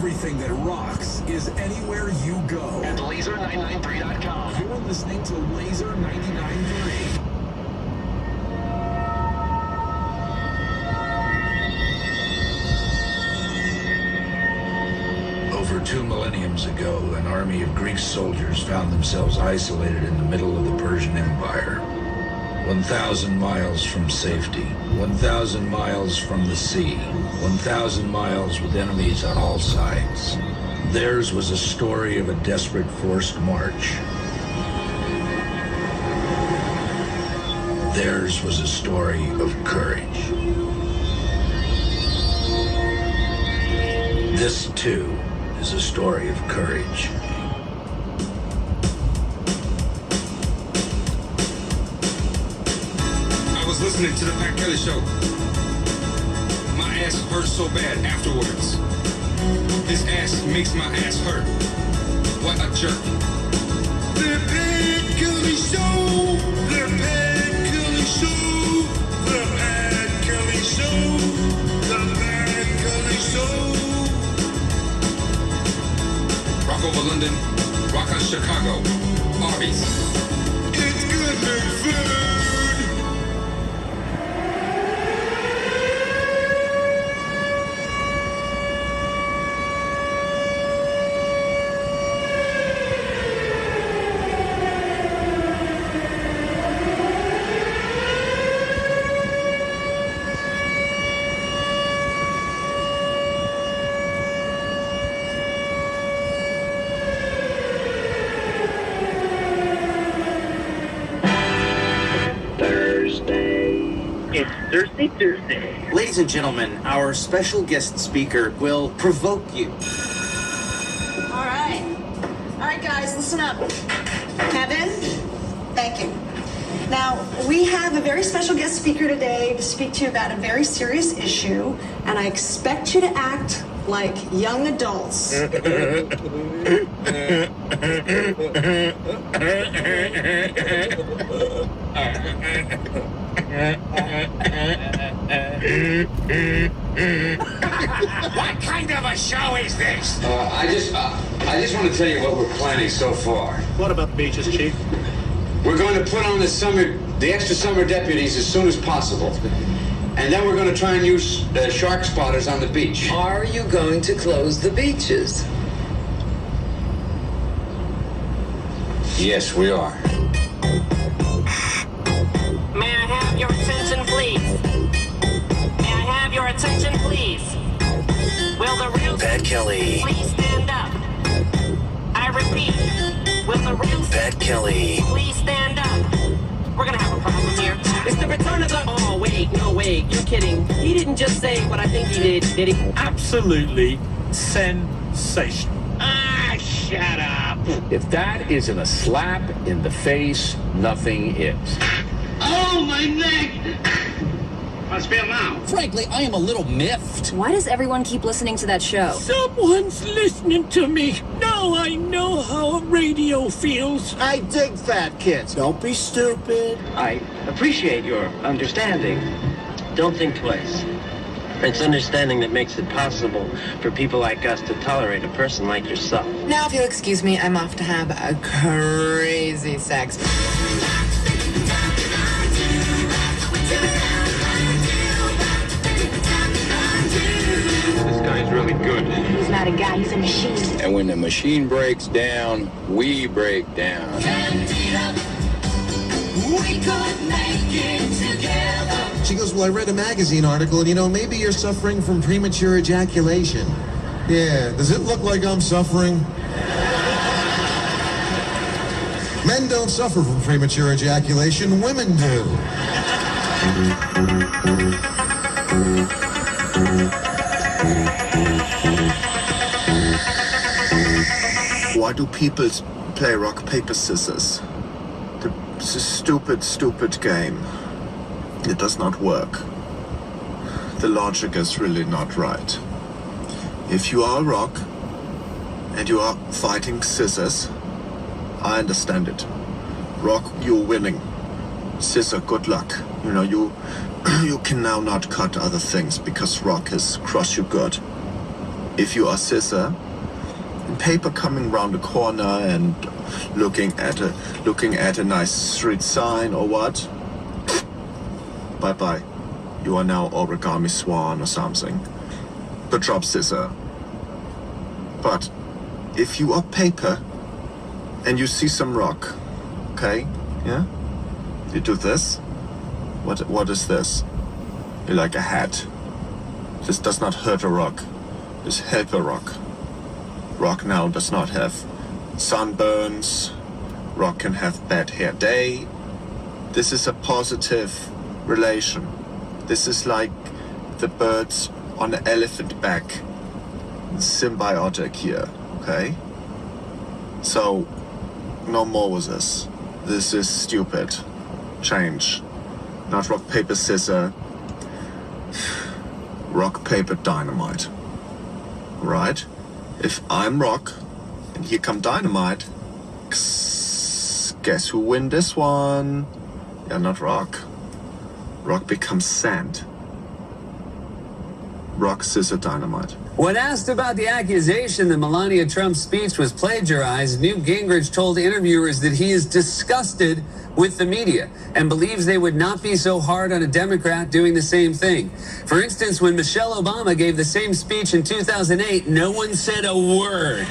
Everything that rocks is anywhere you go. At Lazer993.com. You're listening to Lazer 99.3. Over 2 millenniums ago, an army of Greek soldiers found themselves isolated in the middle of the Persian Empire. 1,000 miles from safety, 1,000 miles from the sea, 1,000 miles with enemies on all sides. Theirs was a story of a desperate forced march. Theirs was a story of courage. This, too, is a story of courage. I was listening to the Pat Kelly show. My ass hurt so bad afterwards. His ass makes my ass hurt. What a jerk. The Pat Kelly show. The Pat Kelly show. The Pat Kelly show. The Pat Kelly show. Rock over London, rock on Chicago, Arby's. It's good food. Thursday. Ladies and gentlemen, our special guest speaker will provoke you. All right, guys, listen up. Kevin, thank you. Now, we have a very special guest speaker today to speak to you about a very serious issue, and I expect you to act like young adults. What kind of a show is this? I just want to tell you what we're planning so far. What about the beaches, Chief? We're going to put on the extra summer deputies as soon as possible. And then we're going to try and use shark spotters on the beach. Are you going to close the beaches? Yes, we are. May I have your attention, please? May I have your attention, please? Will the real Pat Kelly. please stand up? I repeat, will the real Pat Kelly. please stand up? We're gonna have a problem here. It's the return of the... Oh, wait, no, wait, you're kidding. He didn't just say what I think he did he? Absolutely sensational. Ah, shut up. If that isn't a slap in the face, nothing is. Oh, my neck! How's it feel now? Frankly, I am a little miffed. Why does everyone keep listening to that show? Someone's listening to me. Now I know how a radio feels. I dig fat kids. Don't be stupid. I appreciate your understanding. Don't think twice. It's understanding that makes it possible for people like us to tolerate a person like yourself. Now, if you'll excuse me, I'm off to have a crazy sex. This guy's really good. He's not a guy, he's a machine. And when the machine breaks down, we break down. We could make it together. She goes, well, I read a magazine article, and maybe you're suffering from premature ejaculation. Yeah, does it look like I'm suffering? Men don't suffer from premature ejaculation, women do. Why do people play rock, paper, scissors? It's a stupid, stupid game. It does not work. The logic is really not right. If you are rock and you are fighting scissors, I understand it. Rock, you're winning. Scissor, good luck. You can now not cut other things because rock has crossed you good. if you are scissor, and paper coming round the corner and looking at a nice street sign or what, bye bye. You are now origami swan or something. Good job, scissor. But if you are paper and you see some rock, okay, yeah, you do this. What is this? You like a hat. This does not hurt a rock. This help a rock. Rock now does not have sunburns. Rock can have bad hair day. This is a positive relation. This is like the birds on the elephant back. Symbiotic here, okay? So, no more with this. This is stupid. Change. Not rock, paper, scissor. Rock, paper, dynamite. Right? If I'm rock, and here come dynamite, guess who win this one? Yeah, not rock. Rock becomes sand. Rock, scissor, dynamite. When asked about the accusation that Melania Trump's speech was plagiarized, Newt Gingrich told interviewers that he is disgusted with the media and believes they would not be so hard on a Democrat doing the same thing. For instance, when Michelle Obama gave the same speech in 2008, no one said a word.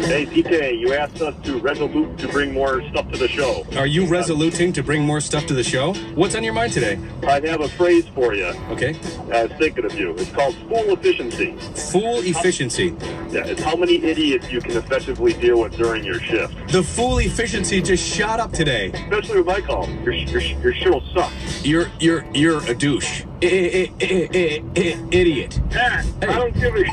Hey, TK, you asked us to resolute to bring more stuff to the show. Are you resoluting to bring more stuff to the show? What's on your mind today? I have a phrase for you. Okay. I was thinking of you. It's called fool efficiency. Fool efficiency. Yeah, it's how many idiots you can effectively deal with during your shift. The fool efficiency just shot up today. Especially with my call. Your show sucks. You're a douche. Idiot. Pat, I don't give a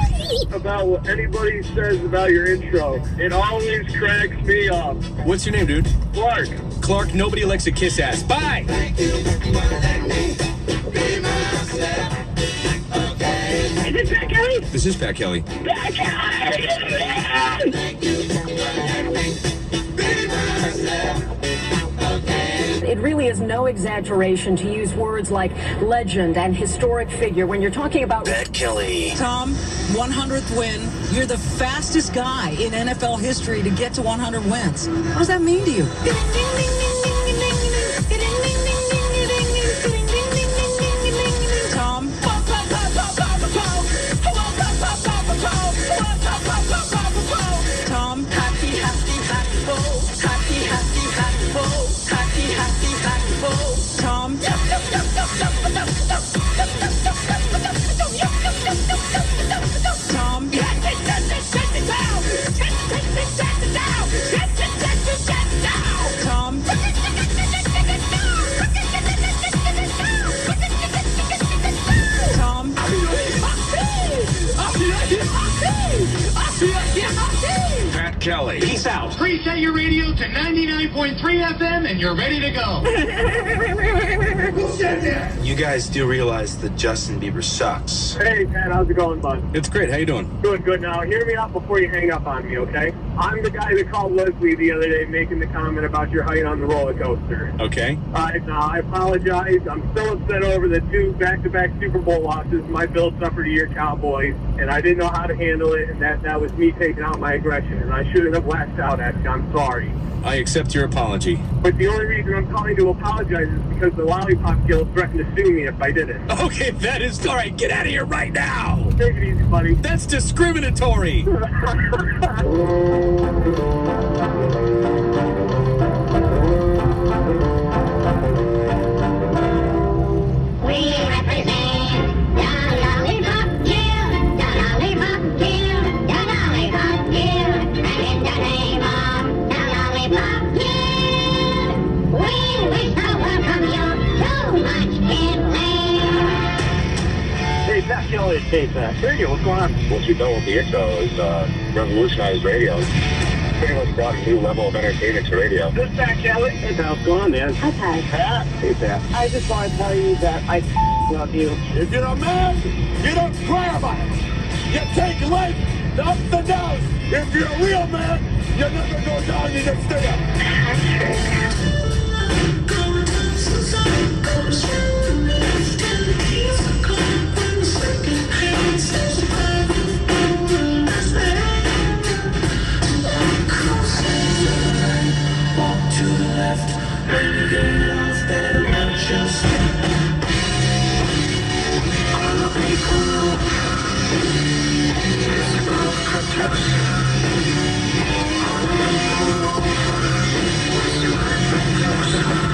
about what anybody says about your intro. It always cracks me up. What's your name, dude? Clark. Clark, nobody likes a kiss ass. Bye! Thank you for letting me be myself. Okay. Is this Pat Kelly? This is Pat Kelly. Pat Kelly! Thank you for letting me be myself. It really is no exaggeration to use words like legend and historic figure when you're talking about Pat Kelly. Tom, 100th win. You're the fastest guy in NFL history to get to 100 wins. What does that mean to you? Tom. Tom. Happy, happy, happy, happy, happy, happy, happy, happy, happy, Tom. Tom. Tom. Tom. Pat Kelly. Peace out. Preset your radio to 99.3 FM and you're ready to go. Who said that? You guys do realize that Justin Bieber sucks. Hey, Pat, how's it going, bud? It's great. How you doing? Good. Now, hear me out before you hang up on me, okay? I'm the guy that called Leslie the other day making the comment about your height on the roller coaster. Okay. All right, now, I apologize. I'm still upset over the 2 back-to-back Super Bowl losses my Bills suffered to your Cowboys, and I didn't know how to handle it, and that was me taking out my aggression, and I shouldn't have lashed out at you. I'm sorry. I accept your apology. But the only reason I'm calling to apologize is because the Lollipop Guild threatened to sue me if I did it. Okay, that is all right. Get out of here right now. Take it easy, buddy. That's discriminatory. We represent the Lollipop Guild, the Lollipop Guild, the Lollipop Guild, and in the name of the Lollipop Guild, we wish to welcome you to Munchkinland. Hey, Pat Kelly. Hey, Pat. Radio, what's going on? What you know with the intro is revolutionized radio. Pretty much brought a new level of entertainment to radio. This is Pat Kelly. Hey, Pat, what's going on, man? Hi, Pat. Pat. Hey, Pat. I just want to tell you that I love you. If you're a man, you don't cry about it. You take life up the downs. If you're a real man, you never go down, you just stay up.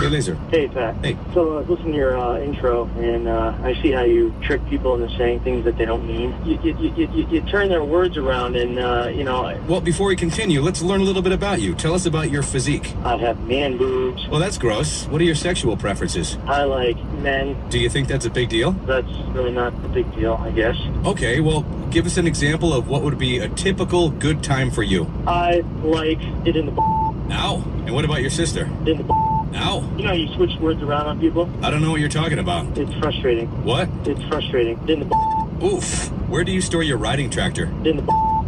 Hey, Lazer. Hey, Pat. Hey. So I was listening to your intro, and I see how you trick people into saying things that they don't mean. You turn their words around, and, you know... Well, before we continue, let's learn a little bit about you. Tell us about your physique. I have man boobs. Well, that's gross. What are your sexual preferences? I like men. Do you think that's a big deal? That's really not a big deal, I guess. Okay, well, give us an example of what would be a typical good time for you. I like it in the... Ow. And what about your sister? In the... Ow. You know, you switch words around on people. I don't know what you're talking about. It's frustrating. What? It's frustrating. In the... Oof. Where do you store your riding tractor? In the...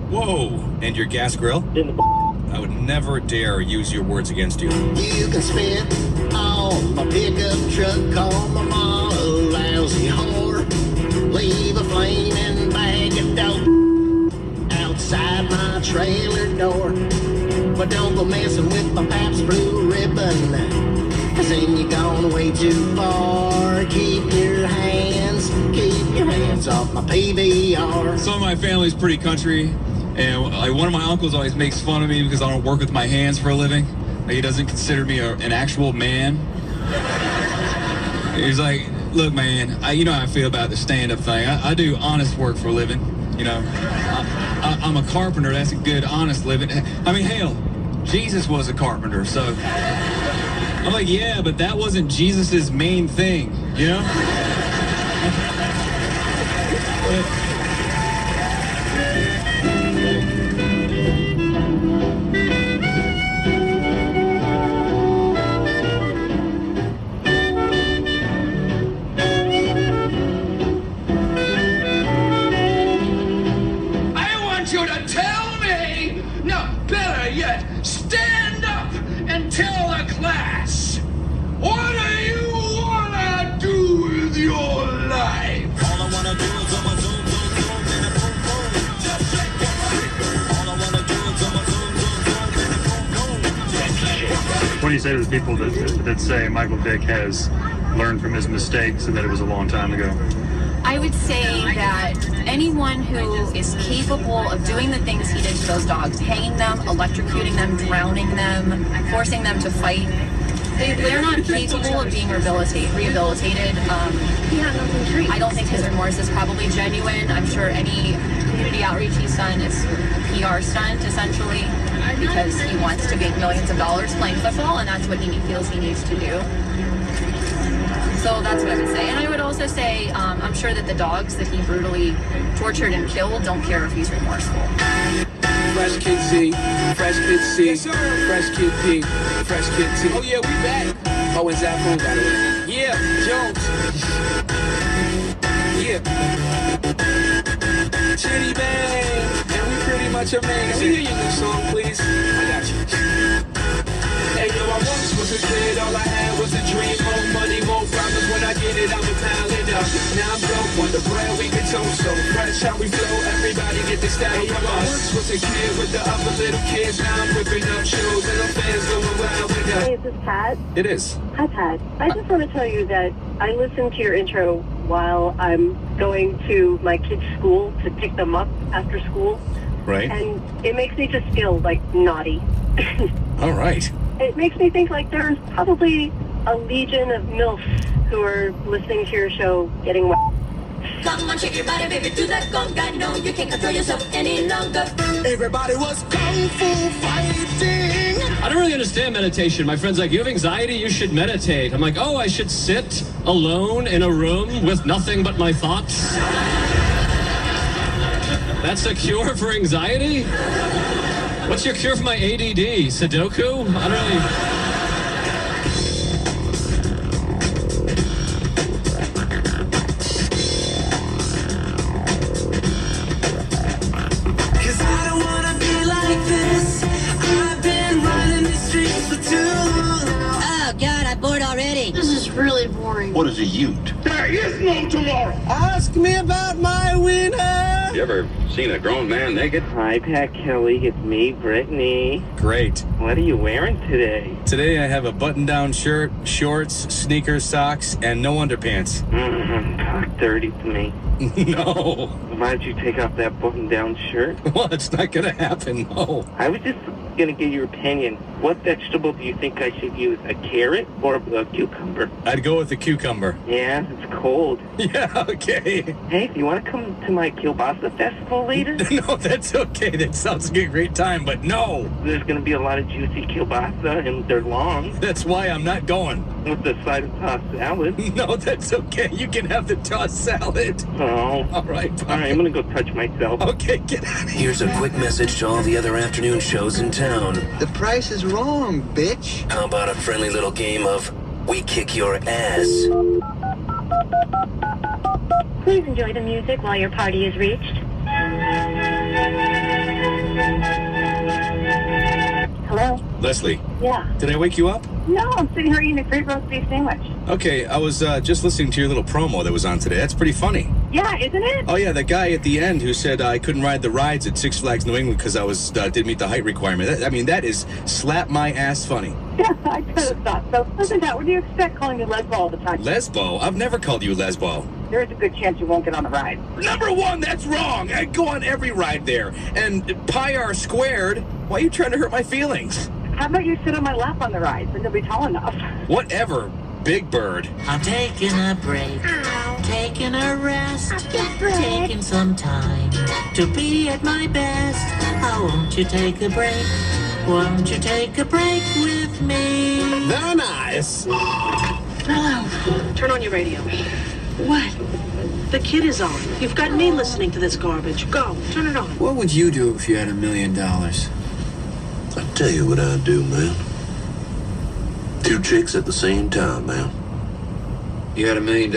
Whoa. And your gas grill? In the... I would never dare use your words against you. You can spit on my pickup truck, call my mom a lousy whore. Leave a flaming bag of dope outside my trailer door. But don't go messing with my Pabst Blue Ribbon, 'cause then you're gone way too far. Keep your hands off my PBR. Some of my family's pretty country, and like one of my uncles always makes fun of me because I don't work with my hands for a living. Like, he doesn't consider me an actual man. He's like, look, man, you know how I feel about the stand-up thing. I do honest work for a living, you know. I'm a carpenter. That's a good, honest living. I mean, hell, Jesus was a carpenter, so... I'm like, yeah, but that wasn't Jesus's main thing, you know? Tell the class, what do you wanna do with your life? All I wanna do is zoom, zoom, zoom, zoom, and a boom, boom. Just shake it. All I wanna do is zoom, zoom, zoom, zoom, and a boom, boom. What do you say to the people that say Michael Vick has learned from his mistakes and that it was a long time ago? I would say that anyone who is capable of doing the things he did to those dogs, hanging them, electrocuting them, drowning them, forcing them to fight, they're not capable of being rehabilitated. I don't think his remorse is probably genuine. I'm sure any community outreach he's done is a PR stunt, essentially, because he wants to make millions of dollars playing football, and that's what he feels he needs to do. So that's what I would say. And I would also say, I'm sure that the dogs that he brutally tortured and killed don't care if he's remorseful. Fresh Kid Z, Fresh Kid C, Fresh Kid P, Fresh Kid T. Oh yeah, we back. Oh, and Zach Boone, by the way. Yeah, Jones. Yeah. Chitty Bang. And we pretty much amazing. Can we hear your new song, please? I got you. Hey yo, I once was a kid, all I had was a dream. More money, more problems, when I get it, I'ma pile it up. Now I'm broke on the bread, we can toast so fresh how we flow, everybody get this style from us. I once was a kid with the other little kids, now I'm whipping up shows and the fans going wild with us. Hey, is this Pat? It is. Hi, Pat. I just want to tell you that I listened to your intro while I'm going to my kids' school to pick them up after school. Right. And it makes me just feel like naughty. All right. It makes me think like there's probably a legion of MILFs who are listening to your show getting wet. Come on, shake your body, baby, do that conga. No, you can't control yourself any longer. Everybody was kung fu fighting. I don't really understand meditation. My friend's like, you have anxiety, you should meditate. I'm like, oh, I should sit alone in a room with nothing but my thoughts? That's a cure for anxiety? What's your cure for my ADD? Sudoku? I don't really... Cause I don't wanna be like this. I've been running the streets for too long. Oh God, I'm bored already. This is really boring. What is a ute? There is no tomorrow. Ask me about my winner. You ever Seen a grown man naked? Hi, Pat Kelly. It's me, Brittany. Great. What are you wearing today? Today I have a button-down shirt, shorts, sneakers, socks, and no underpants. Talk dirty to me. No. Why don't you take off that button-down shirt? Well, it's not gonna happen, no. I was just gonna get your opinion. What vegetable do you think I should use? A carrot or a cucumber? I'd go with the cucumber. Yeah, it's cold. Yeah, okay. Hey, do you want to come to my kielbasa festival later? No, that's okay. That sounds like a great time, but no. There's gonna be a lot of juicy kielbasa, and they're long. That's why I'm not going. With the side of tossed salad. No, that's okay. You can have the tossed salad. Oh. All right, fine. All right, I'm gonna go touch myself. Okay, get out of here. Here's a quick message to all the other afternoon shows in town. The price is wrong, bitch. How about a friendly little game of We Kick Your Ass? Please enjoy the music while your party is reached. Hello? Leslie. Yeah. Did I wake you up? No, I'm sitting here eating a great roast beef sandwich. Okay, I was just listening to your little promo that was on today. That's pretty funny. Yeah, isn't it? Oh, yeah, the guy at the end who said I couldn't ride the rides at Six Flags New England because I didn't meet the height requirement. That is slap my ass funny. Yeah, I could have thought so. Listen, Pat, what do you expect calling me Lesbo all the time? Lesbo? I've never called you Lesbo. There is a good chance you won't get on the ride. Number one, that's wrong. I go on every ride there. And pi r squared, why are you trying to hurt my feelings? How about you sit on my lap on the rides and you'll be tall enough? Whatever, Big Bird. I'm taking a break, taking a rest, taking some time to be at my best. Oh, won't you take a break? Won't you take a break with me? Very nice. Hello. Turn on your radio. What? The kid is on. You've got me listening to this garbage. Go. Turn it on. What would you do if you had $1 million? I'll tell you what I'd do, man. 2 chicks at the same time, man. You had $1 million,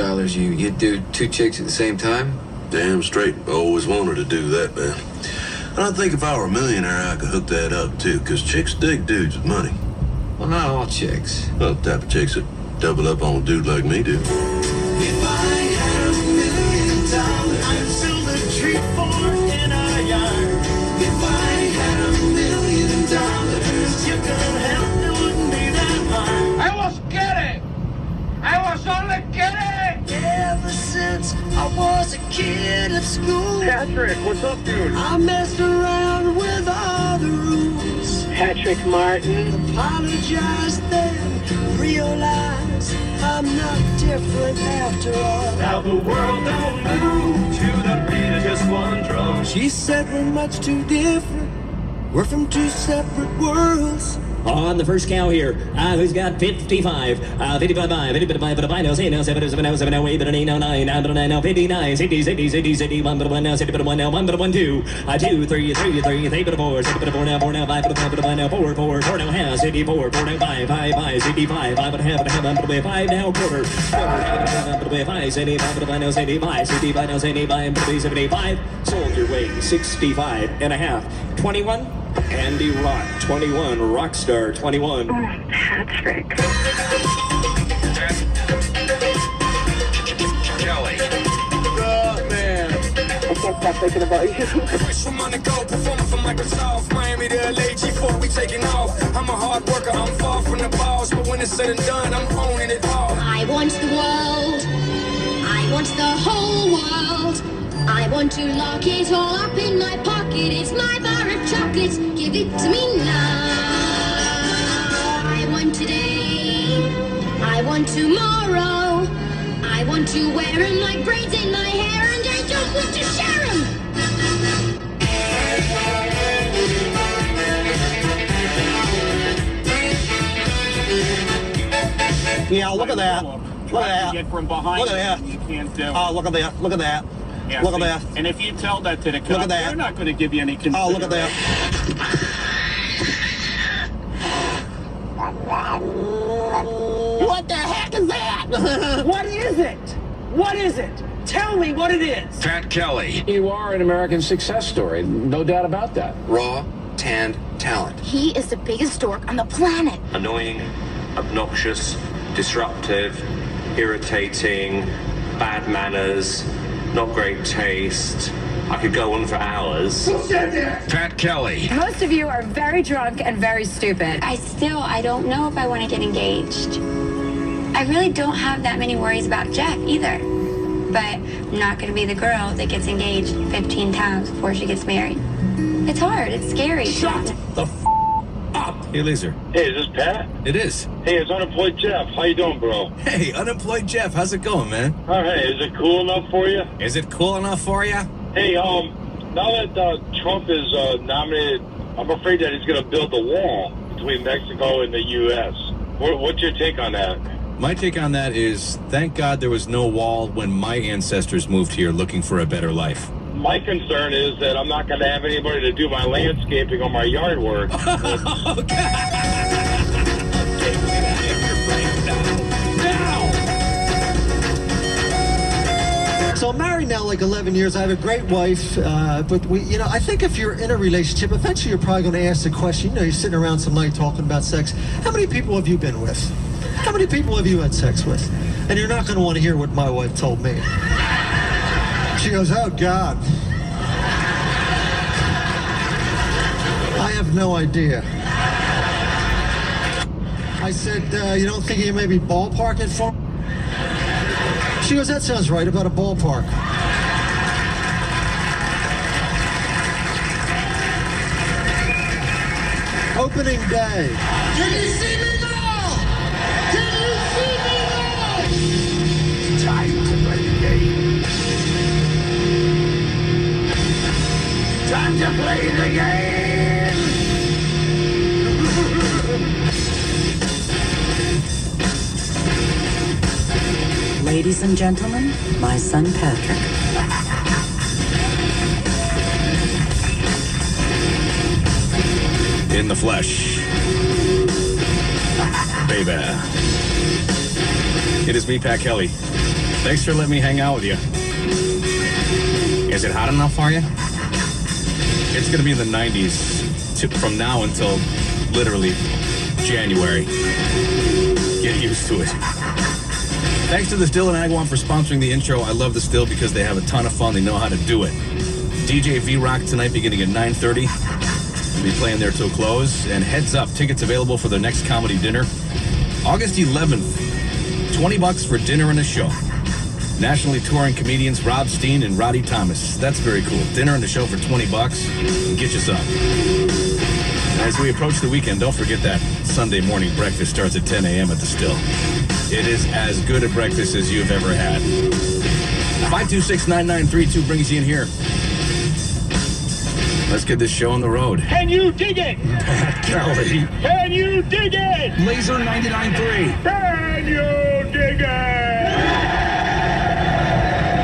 you'd do 2 chicks at the same time? Damn straight. I always wanted to do that, man. And I think if I were a millionaire, I could hook that up, too, because chicks dig dudes with money. Well, not all chicks. Well, the type of chicks that double up on a dude like me do. If I had $1 million, I'd sell the tree for in our yard. If I had $1 million, you can help, it wouldn't be that hard. I was kidding! I was only kidding! Ever since I was a kid at school. Patrick, what's up, dude? I messed around with all the rules. Patrick Martin. Apologize then, realize I'm not different after all. Now the world don't move to the beat of just one drum. She said we're much too different. We're from 2 separate worlds. On the first cow here, who's got 55? 55, but I know, say no, 7 away, but I ain't no 9, but I know 59, 60, 1, but 1 now, 70, but 1 now, 1, but 1, 2, 2, 3, 3, but 4, 7, but 4 now, 4 now, 5, but 1 now, 4 now, half, 4, 4 now, 5, 5, 5 but half, 5 now, quarter, 5, 75, but 1 now, 75 now, 75, sold your way, 65 and a half, 21. Andy Rock, 21. Rockstar, 21. Patrick. Kelly. Oh, man. I can't stop thinking about you. Fresh from on the go, performing for Microsoft. Miami to LA, G4, we taking off. I'm a hard worker, I'm far from the boss. But when it's said and done, I'm owning it all. I want the world. I want the whole world. I want to lock it all up in my pocket. It's my bar of chocolates. Give it to me now. I want today. I want tomorrow. I want to wear them like braids in my hair, and I don't want to share them. Yeah, look at that. Look at that. Get from behind. Look at that. You can't do. Oh, look at that. Look at that. Yeah, look see, at that. And if you tell that to the cops, Look at that. they're not going to give you any consideration. Oh, look at that. What the heck is that? What is it? What is it? Tell me what it is. Pat Kelly. You are an American success story, no doubt about that. Raw, tanned talent. He is the biggest dork on the planet. Annoying, obnoxious, disruptive, irritating, bad manners, not great taste, I could go on for hours. Pat Kelly. Most of you are very drunk and very stupid. I don't know if I want to get engaged. I really don't have that many worries about Jeff either. But I'm not going to be the girl that gets engaged 15 times before she gets married. It's hard. It's scary. Shut the up. Hey, Lazer. Hey, is this Pat? It is. Hey, it's Unemployed Jeff. How you doing, bro? Hey, Unemployed Jeff. How's it going, man? All right, is it cool enough for you? Is it cool enough for you? Hey, now that Trump is nominated, I'm afraid that he's going to build a wall between Mexico and the U.S. What's your take on that? My take on that is, thank God there was no wall when my ancestors moved here looking for a better life. My concern is that I'm not going to have anybody to do my landscaping or my yard work. So I'm married now like 11 years. I have a great wife, but I think if you're in a relationship, eventually you're probably going to ask the question, you're sitting around some night talking about sex. How many people have you been with? How many people have you had sex with? And you're not going to want to hear what my wife told me. She goes, oh, God. I have no idea. I said, you don't think you maybe ballpark it for me? She goes, that sounds right, about a ballpark. Opening day. Can you see me now? Can you see me now? It's time to play the game. Time to play the game. Ladies and gentlemen, my son Patrick. In the flesh. Baby. It is me, Pat Kelly. Thanks for letting me hang out with you. Is it hot enough for you? It's going to be in the 90s from now until literally January. Get used to it. Thanks to the Still and Agawam for sponsoring the intro. I love the Still because they have a ton of fun. They know how to do it. DJ V-Rock tonight beginning at 9:30. We'll be playing there till close. And heads up, tickets available for their next comedy dinner. August 11th, $20 for dinner and a show. Nationally touring comedians Rob Steen and Roddy Thomas. That's very cool. Dinner and a show for $20. Get you some. As we approach the weekend, don't forget that Sunday morning breakfast starts at 10 a.m. at the Still. It is as good a breakfast as you've ever had. 526-9932 brings you in here. Let's get this show on the road. Can you dig it? Pat Kelly. Can you dig it? Lazer 99.3. Can you dig it?